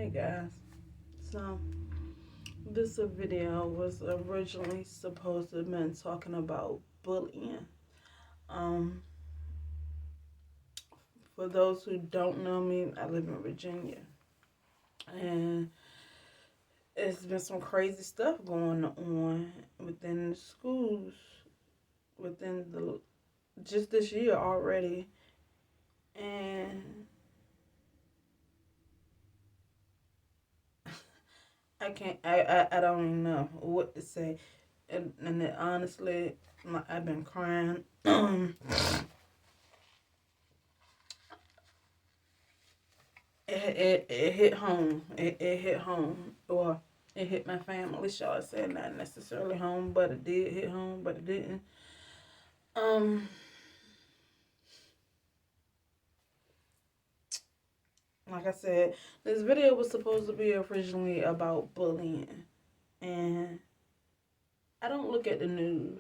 Hey guys, so this video was originally supposed to have been talking about bullying. Um, for those who don't know me, I live in Virginia, and it's been some crazy stuff going on within the schools within the just this year already, and I don't even know what to say, and honestly, I've been crying. It hit home. It hit home. Or it hit my family, shall I say. Not necessarily home, but it did hit home, but it didn't. Um, like I said, this video was supposed to be originally about bullying. And I don't look at the news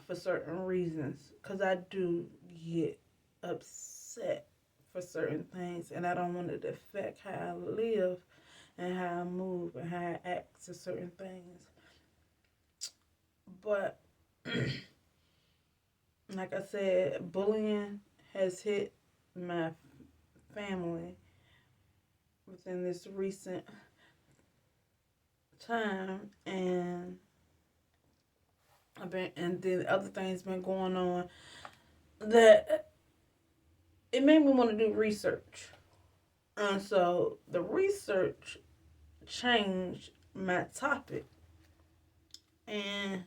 for certain reasons. Because I do get upset for certain things. And I don't want it to affect how I live and how I move and how I act to certain things. But like I said, bullying has hit my family within this recent time, and then other things been going on that it made me want to do research, and so the research changed my topic, and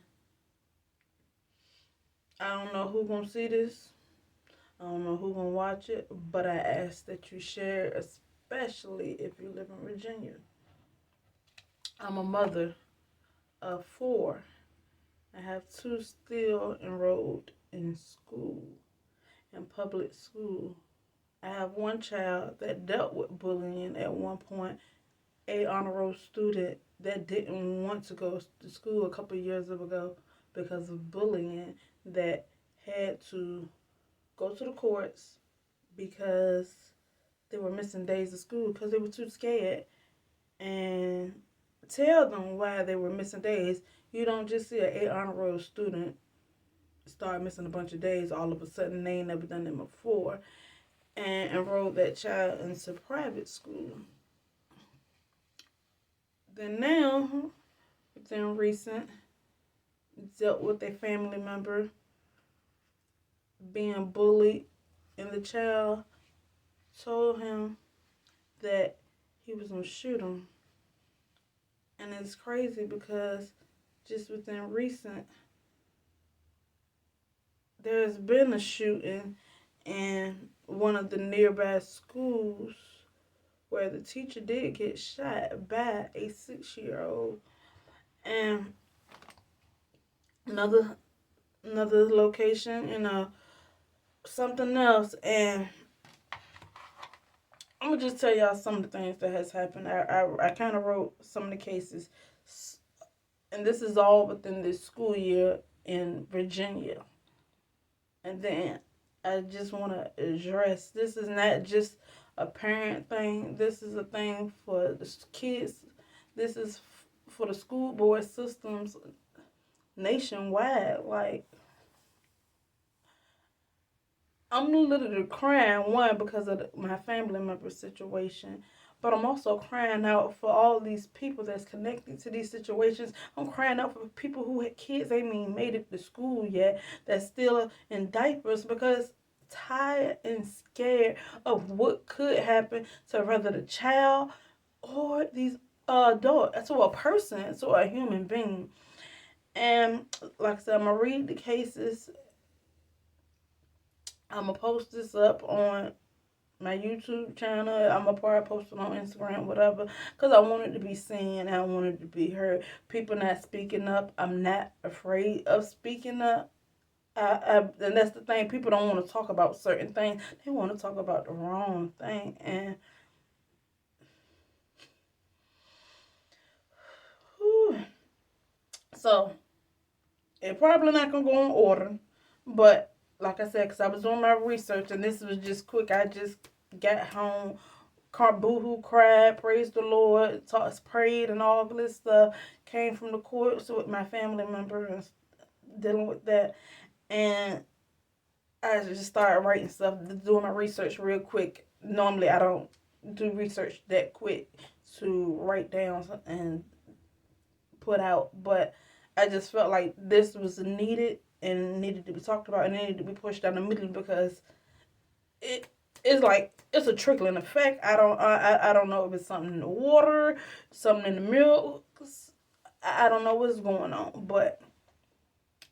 I don't know who gonna see this. I don't know who gonna watch it, but I ask that you share, especially if you live in Virginia. I'm a mother of four. I have two still enrolled in school, in public school. I have one child that dealt with bullying at one point, a honor roll student that didn't want to go to school a couple of years ago because of bullying, that had to go to the courts because they were missing days of school because they were too scared and tell them why they were missing days. You don't just see an A honor roll student start missing a bunch of days all of a sudden. They ain't never done it before, and enrolled that child into private school. Then now, within recent, dealt with a family member being bullied, and the child told him that he was gonna shoot him. And it's crazy because just within recent, there's been a shooting in one of the nearby schools where the teacher did get shot by a 6-year-old. And another location, something else. And I'm gonna just tell y'all some of the things that has happened. I kind of wrote some of the cases, and this is all within this school year in Virginia. And then I just want to address, this is not just a parent thing. This is a thing for the kids. This is for the school board systems nationwide. Like, I'm literally crying, one, because of my family member situation, but I'm also crying out for all these people that's connected to these situations. I'm crying out for people who had kids ain't even made it to school yet, that's still in diapers, because tired and scared of what could happen to whether the child or these adult, to a person, to a human being. And like I said, I'm gonna read the cases. I'm gonna post this up on my YouTube channel. I'm gonna probably post it on Instagram, whatever, because I want it to be seen. I want it to be heard. People not speaking up. I'm not afraid of speaking up. And that's the thing. People don't want to talk about certain things. They want to talk about the wrong thing. And whew, so it probably not gonna go in order, but like I said, because I was doing my research and this was just quick. I just got home boohoo, cried, praised the Lord, prayed, and all this stuff. Came from the courts with my family member and dealing with that. And I just started writing stuff, doing my research real quick. Normally, I don't do research that quick to write down and put out, but I just felt like this was needed and needed to be talked about and needed to be pushed down the middle because it's like it's a trickling effect. I don't know if it's something in the water, something in the milk. I don't know what's going on, but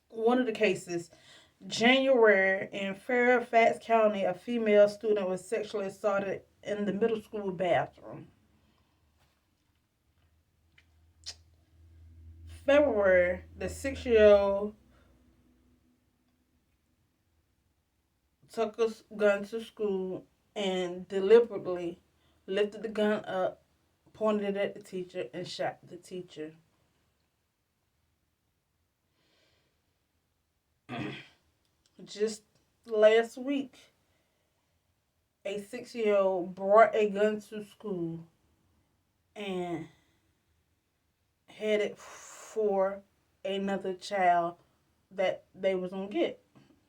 one of the cases, January in Fairfax County, a female student was sexually assaulted in the middle school bathroom. February, the 6-year-old took a gun to school and deliberately lifted the gun up, pointed it at the teacher, and shot the teacher. Just last week, a 6-year-old brought a gun to school and headed for another child that they was gonna get.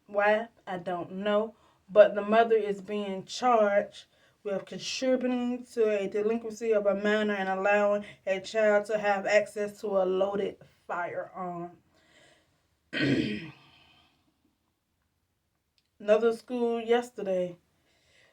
Why? I don't know. But the mother is being charged with contributing to a delinquency of a minor and allowing a child to have access to a loaded firearm. Another school yesterday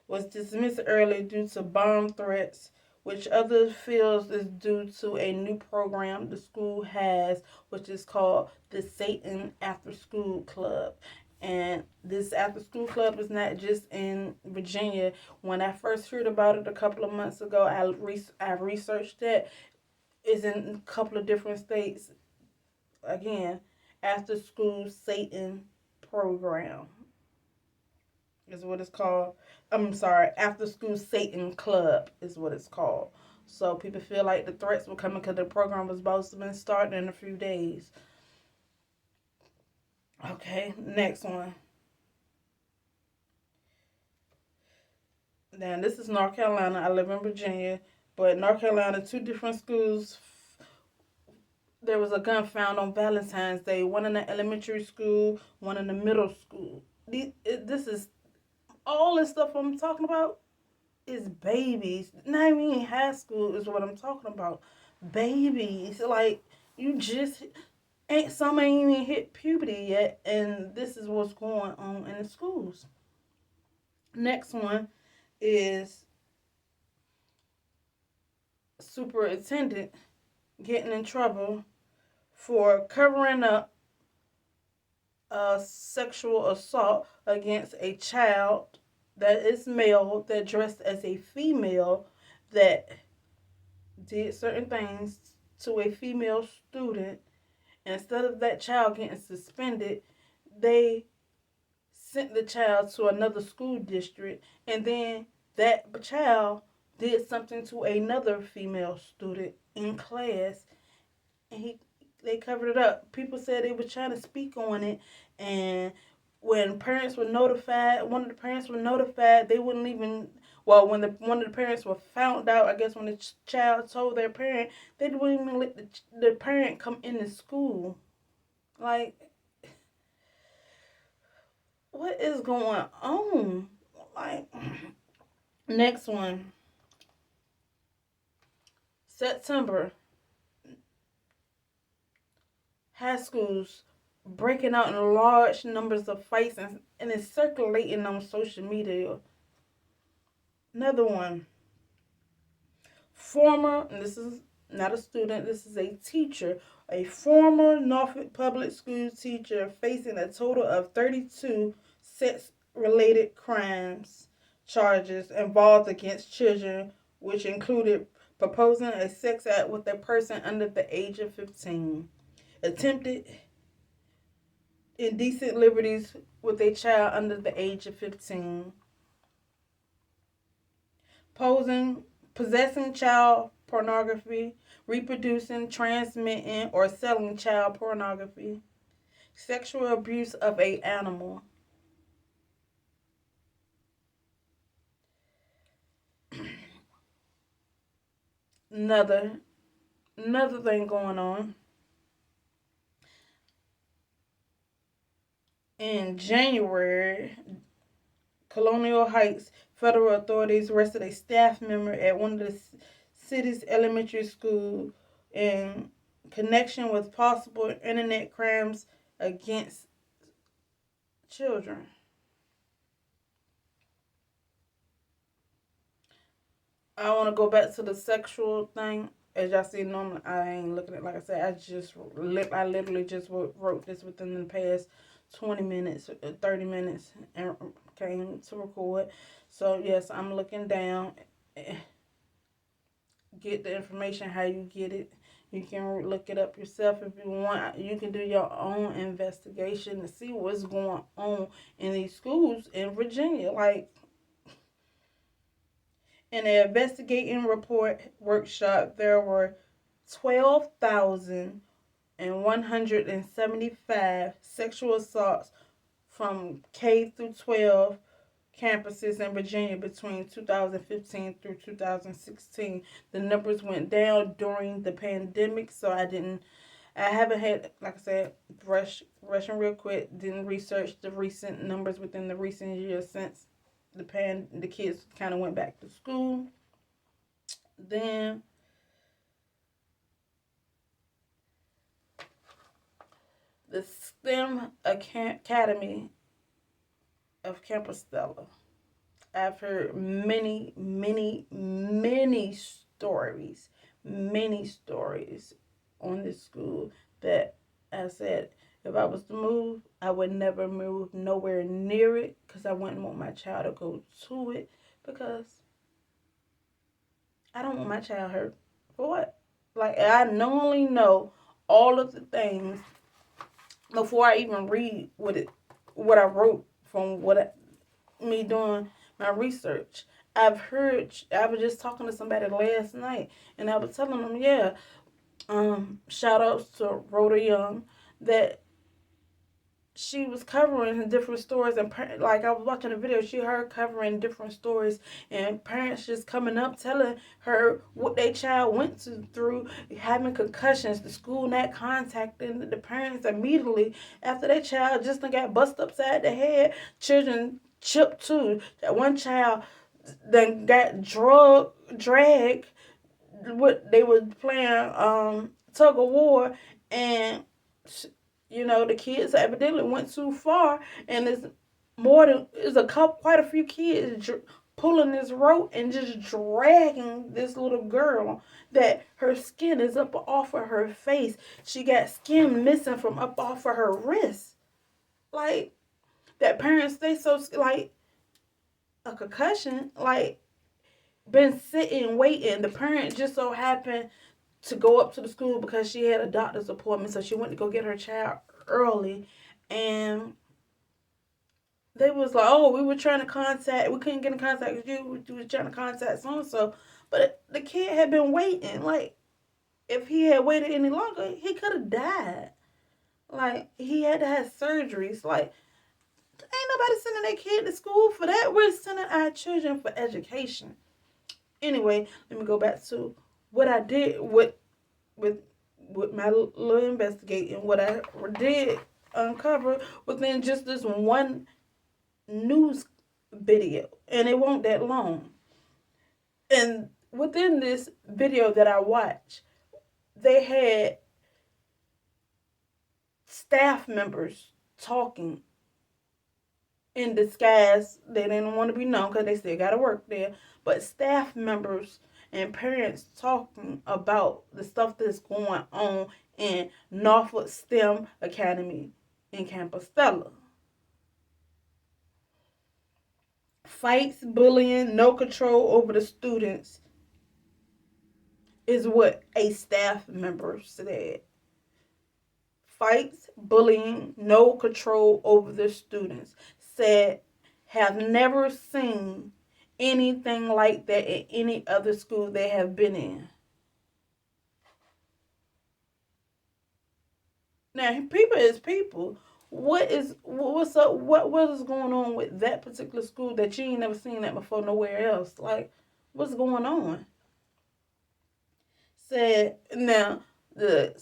was dismissed early due to bomb threats, which others feels is due to a new program the school has, which is called the Satan After School Club. And this after school club is not just in Virginia. When I first heard about it a couple of months ago, I researched it. It's in a couple of different states. Again, after school Satan program is what it's called. I'm sorry, After School Satan Club is what it's called. So people feel like the threats were coming because the program was supposed to be starting in a few days. Okay, next one. Now, this is North Carolina. I live in Virginia. But North Carolina, 2 different schools. There was a gun found on Valentine's Day. One in the elementary school, one in the middle school. This is all this stuff I'm talking about is babies. Not even high school is what I'm talking about. Babies. Like, you just some ain't even hit puberty yet, and this is what's going on in the schools. Next one is superintendent getting in trouble for covering up a sexual assault against a child that is male that dressed as a female that did certain things to a female student. Instead of that child getting suspended, they sent the child to another school district, and then that child did something to another female student in class, and they covered it up. People said they were trying to speak on it, and when parents were notified, one of the parents were notified, they wouldn't even. Well, when one of the parents were found out, I guess when the child told their parent, they wouldn't even let the parent come into school. Like, what is going on? Like, next one. September. High schools breaking out in large numbers of fights and it's circulating on social media. Another one. And this is not a student, this is a teacher. A former Norfolk public school teacher facing a total of 32 sex-related crimes charges involved against children, which included proposing a sex act with a person under the age of 15, attempted indecent liberties with a child under the age of 15, possessing child pornography, reproducing, transmitting, or selling child pornography, sexual abuse of an animal. another thing going on. In January, Colonial Heights federal authorities arrested a staff member at one of the city's elementary school in connection with possible internet crimes against children. I want to go back to the sexual thing. As y'all see, normally I ain't looking at. Like I said, I literally just wrote this within the past 20 minutes, 30 minutes, and came to record. So yes, I'm looking down. Get the information how you get it. You can look it up yourself if you want. You can do your own investigation to see what's going on in these schools in Virginia. Like, in an investigating report workshop, there were 12,175 sexual assaults from K through 12 campuses in Virginia between 2015 through 2016. The numbers went down during the pandemic, so I haven't had, like I said, rushing real quick, didn't research the recent numbers within the recent years since the kids kind of went back to school. Then the STEM Academy of Compostela. I've heard many stories on this school that I said, if I was to move, I would never move nowhere near it because I wouldn't want my child to go to it, because I don't want my child hurt. For what? Like, I normally know all of the things before I even read what I wrote from me doing my research. I was just talking to somebody last night, and I was telling them, yeah, shout outs to Rhoda Young, that she was covering different stories, and like I was watching a video, she heard covering different stories, and parents just coming up telling her what their child went through, having concussions, the school not contacting the parents immediately after their child just got busted upside the head. Children chipped too. That one child then got dragged. What they were playing tug of war, and the kids evidently went too far, and quite a few kids pulling this rope and just dragging this little girl that her skin is up off of her face. She got skin missing from up off of her wrist. Like, that parents, they so, like, a concussion, like, been sitting waiting. The parent just so happened to go up to the school because she had a doctor's appointment, so she went to go get her child early, and they was like, oh, we couldn't get in contact with you, we were trying to contact so and so, but the kid had been waiting. Like, if he had waited any longer, he could have died. Like, he had to have surgeries. Like, ain't nobody sending their kid to school for that. We're sending our children for education. Anyway, let me go back to what I did with my little investigating. What I did uncover within just this one news video, and it won't that long. And within this video that I watched, they had staff members talking in disguise. They didn't want to be known because they still got to work there. But staff members and parents talking about the stuff that's going on in Norfolk STEM Academy in Compostela. Fights, bullying, no control over the students is what a staff member said. Fights, bullying, no control over the students. Said, have never seen anything like that in any other school they have been in. Now, people is people. What's up? What is going on with that particular school that you ain't never seen that before nowhere else? Like, what's going on? Said now the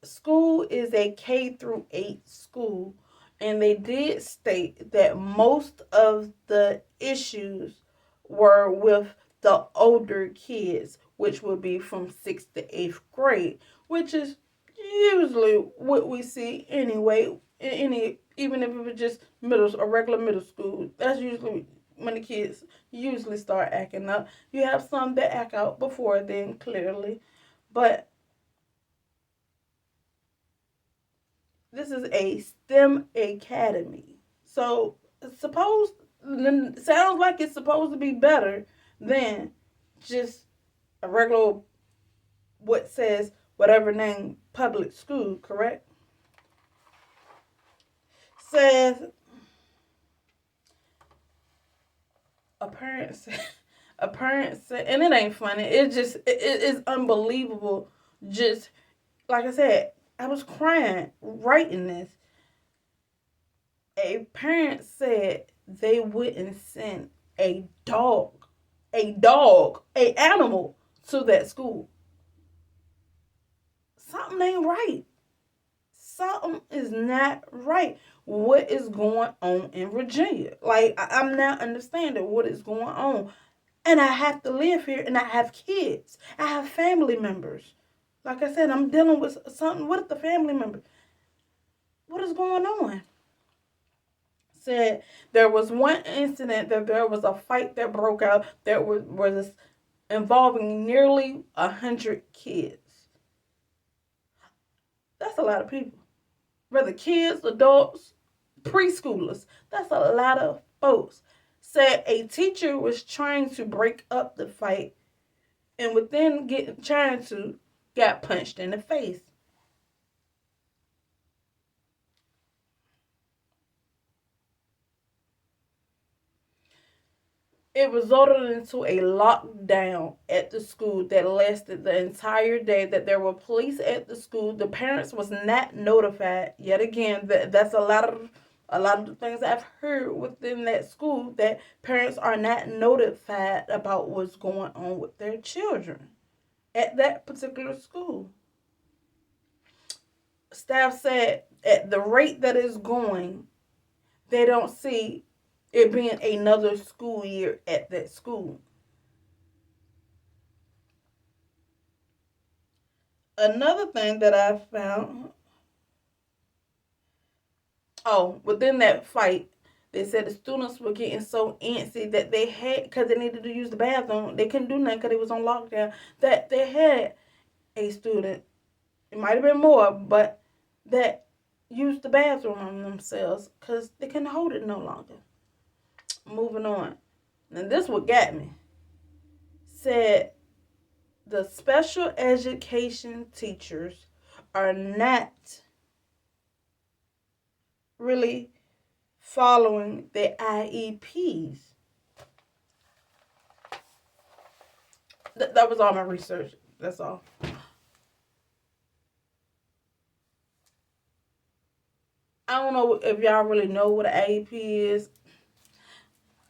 school is a K through 8 school, and they did state that most of the issues were with the older kids, which would be from 6th to 8th grade, which is usually what we see anyway. In any, even if it was just a regular middle school, that's usually when the kids usually start acting up. You have some that act out before then, clearly, but this is a STEM academy. So suppose sounds like it's supposed to be better than just a regular what says whatever name public school, correct? Says a parent said, a parent said, and it ain't funny. It is unbelievable. Just like I said, I was crying writing this. A parent said they wouldn't send a animal to that school. Something ain't right. Something is not right. What is going on in Virginia? Like, I'm not understanding what is going on. And I have to live here, and I have kids. I have family members. Like I said, I'm dealing with something with the family members. What is going on? Said there was one incident that there was a fight that broke out that was involving nearly 100 kids. That's a lot of people. Whether kids, adults, preschoolers. That's a lot of folks. Said a teacher was trying to break up the fight and within trying to got punched in the face. It resulted into a lockdown at the school that lasted the entire day, that there were police at the school. The parents was not notified. Yet again, that's a lot of the things I've heard within that school, that parents are not notified about what's going on with their children at that particular school. Staff said at the rate that it's going, they don't see it being another school year at that school. Another thing that I found, within that fight, they said the students were getting so antsy that they had, because they needed to use the bathroom, they couldn't do nothing because it was on lockdown, that they had a student, it might have been more, but that used the bathroom on themselves because they couldn't hold it no longer. Moving on. And this what got me. Said the special education teachers are not really following the IEPs. That was all my research. That's all. I don't know if y'all really know what an IEP is.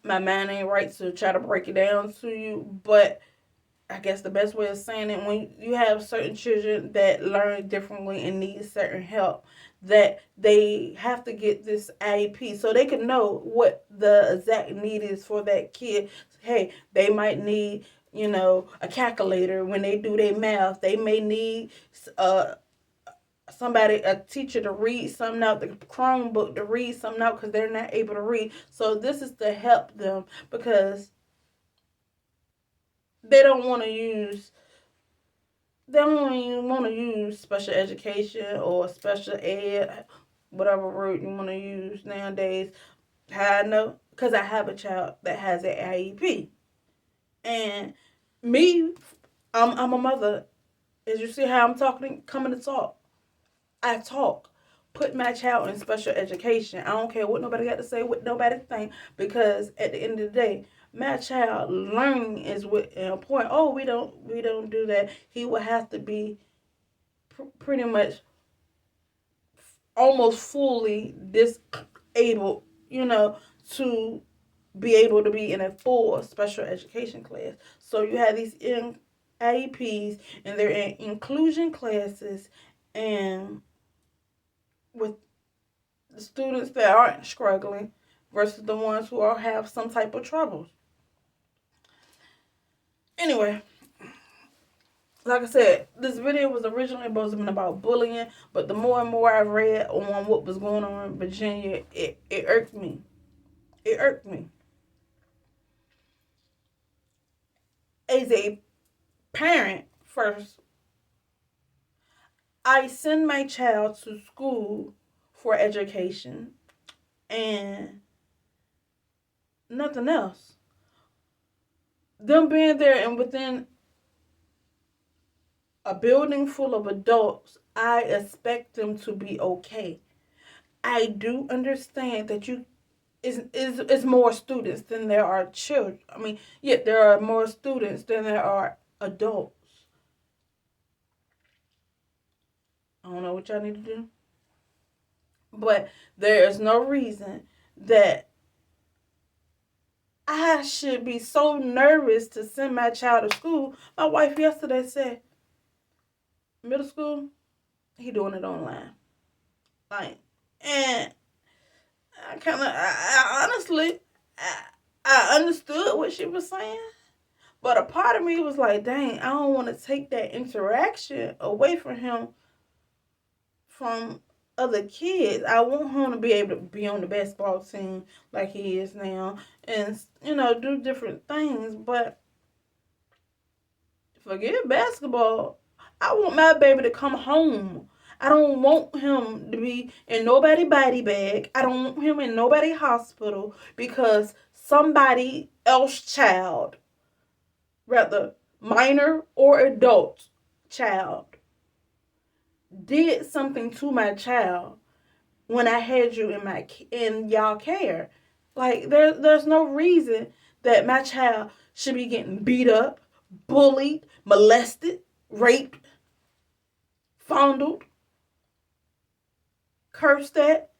My mind ain't right to try to break it down to you, but I guess the best way of saying it, when you have certain children that learn differently and need certain help, that they have to get this IEP so they can know what the exact need is for that kid. Hey, they might need, a calculator when they do their math. They may need a teacher to read something out, the Chromebook to read something out because they're not able to read. So this is to help them because they don't want to use special education or special ed, whatever word you want to use nowadays. How I know? Because I have a child that has an IEP. And me, I'm a mother. As you see how I'm coming to talk. I talk. Put my child in special education. I don't care what nobody got to say, what nobody think, because at the end of the day, my child learning is what important. Oh, we don't do that. He will have to be pretty much almost fully disabled, to be able to be in a full special education class. So you have these young IEPs, and they're in inclusion classes, and with the students that aren't struggling versus the ones who all have some type of troubles. Anyway, like I said, this video was originally supposed to be about bullying, but the more and more I read on what was going on in Virginia, it irked me. It irked me. As a parent, first, I send my child to school for education and nothing else. Them being there and within a building full of adults, I expect them to be okay. I do understand that is more students than there are children. I mean, yeah, there are more students than there are adults. I don't know what y'all need to do. But there is no reason that I should be so nervous to send my child to school. My wife yesterday said, middle school, he doing it online. Like, and I honestly, I understood what she was saying. But a part of me was like, dang, I don't want to take that interaction away from him from other kids. I want him to be able to be on the basketball team like he is now and, do different things. But forget basketball. I want my baby to come home. I don't want him to be in nobody's body bag. I don't want him in nobody's hospital because somebody else child, rather minor or adult child, did something to my child when I had you in y'all care. Like there's no reason that my child should be getting beat up, bullied, molested, raped, fondled, cursed at,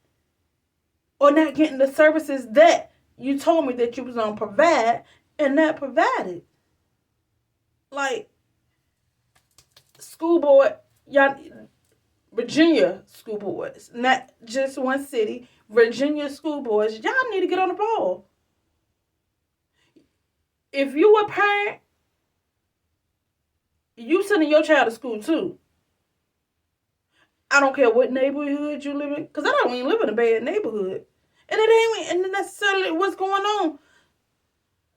or not getting the services that you told me that you was gonna provide and not provided. Like, school board, y'all, Virginia school boards, not just one city, Virginia school boards, y'all need to get on the ball. If you a parent, you sending your child to school too. I don't care what neighborhood you live in, because I don't even live in a bad neighborhood. And it ain't necessarily what's going on.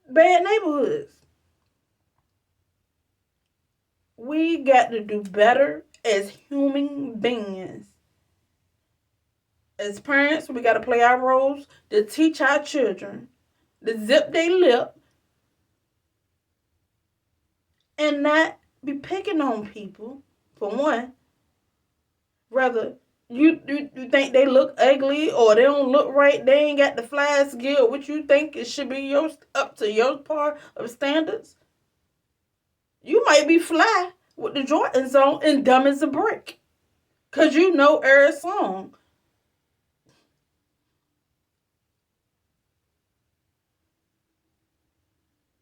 Bad neighborhoods. We got to do better as human beings. As parents, we got to play our roles to teach our children to zip their lip and not be picking on people, for one. Rather, you think they look ugly or they don't look right, they ain't got the fly skill, what you think it should be up to your part of standards? You might be fly with the Jordans on and dumb as a brick. Because you know every song.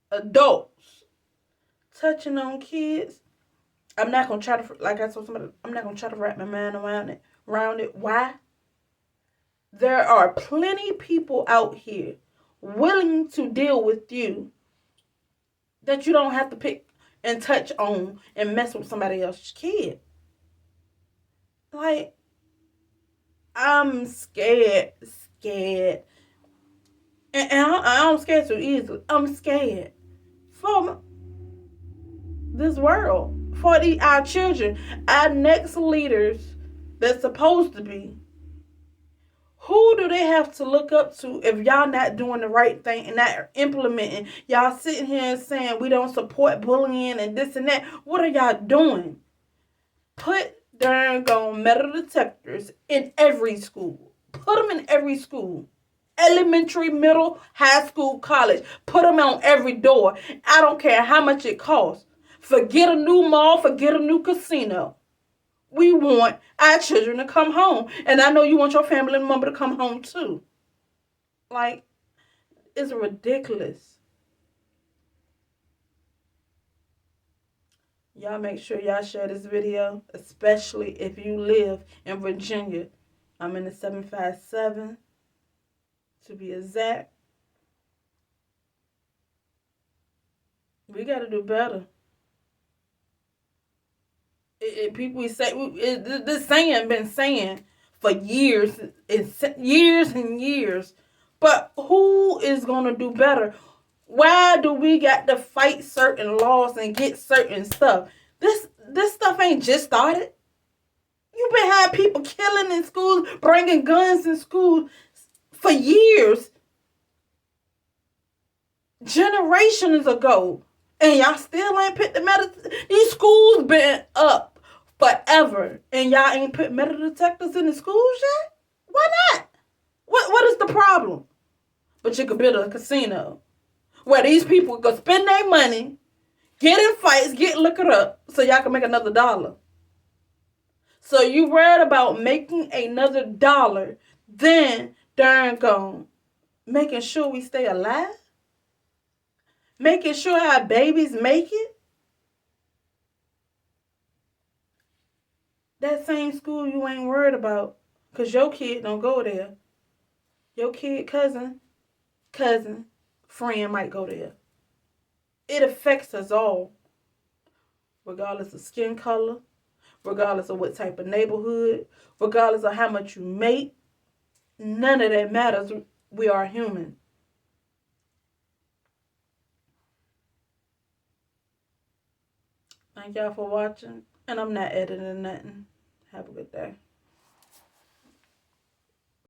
Adults touching on kids. I'm not going to try to, like I told somebody, I'm not going to try to wrap my mind around it. Why? There are plenty people out here willing to deal with you that you don't have to pick and touch on and mess with somebody else's kid. Like, I'm scared. And I don't scare too easily. I'm scared for this world, for our children, our next leaders that's supposed to be. Who do they have to look up to if y'all not doing the right thing and not implementing? Y'all sitting here and saying we don't support bullying and this and that. What are y'all doing? Put darn gone metal detectors in every school. Put them in every school. Elementary, middle, high school, college. Put them on every door. I don't care how much it costs. Forget a new mall. Forget a new casino. We want our children to come home. And I know you want your family member to come home too. Like, it's ridiculous. Y'all make sure y'all share this video, especially if you live in Virginia. I'm in the 757 to be exact. We got to do better. People say this saying been saying for years and years, but who is gonna do better? Why do we got to fight certain laws and get certain stuff? This stuff ain't just started. You've been having people killing in schools, bringing guns in schools for years, generations ago, and y'all still ain't put the metal. These schools been up forever, and y'all ain't put metal detectors in the schools yet. Why not? What is the problem? But you could build a casino where these people could spend their money, get in fights, get liquored up, so y'all can make another dollar. So you worried about making another dollar, then darn gone, making sure we stay alive, making sure our babies make it. That same school you ain't worried about, because your kid don't go there. Your kid cousin, friend might go there. It affects us all, regardless of skin color, regardless of what type of neighborhood, regardless of how much you make. None of that matters. We are human. Thank y'all for watching. And I'm not editing nothing. Have a good day.